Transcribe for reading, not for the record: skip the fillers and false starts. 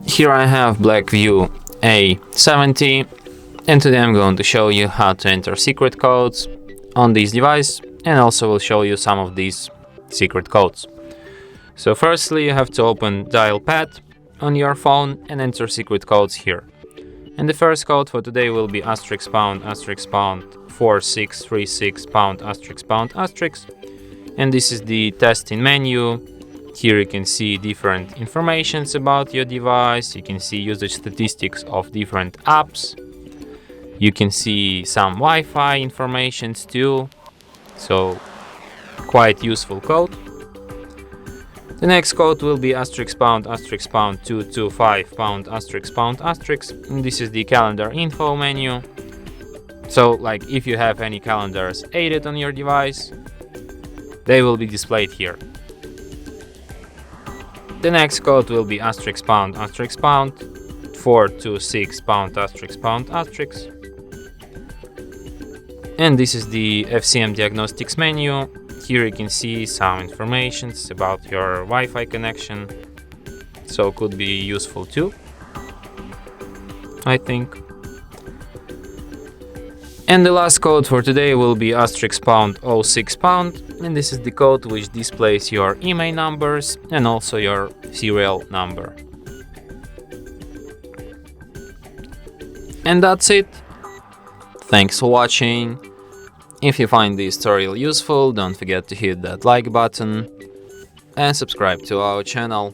Here I have BLACKVIEW A70, and today I'm going to show you how to enter secret codes on this device, and also will show you some of these secret codes. So firstly, you have to open dial pad on your phone and enter secret codes here. And the first code for today will be *##* 4636 ###. And this is the testing menu. Here you can see different informations about your device. You can see usage statistics of different apps. You can see some Wi-Fi informations too. So quite useful code. The next code will be *## 225 ###. And this is the calendar info menu. So like if you have any calendars added on your device, they will be displayed here. The next code will be *## 426 ###. And this is the FCM diagnostics menu. Here you can see some information about your Wi-Fi connection, so could be useful too, I think. And the last code for today will be *## 06 #, and this is the code which displays your email numbers and also your serial number. And that's it. Thanks for watching. If you find this tutorial useful, don't forget to hit that like button and subscribe to our channel.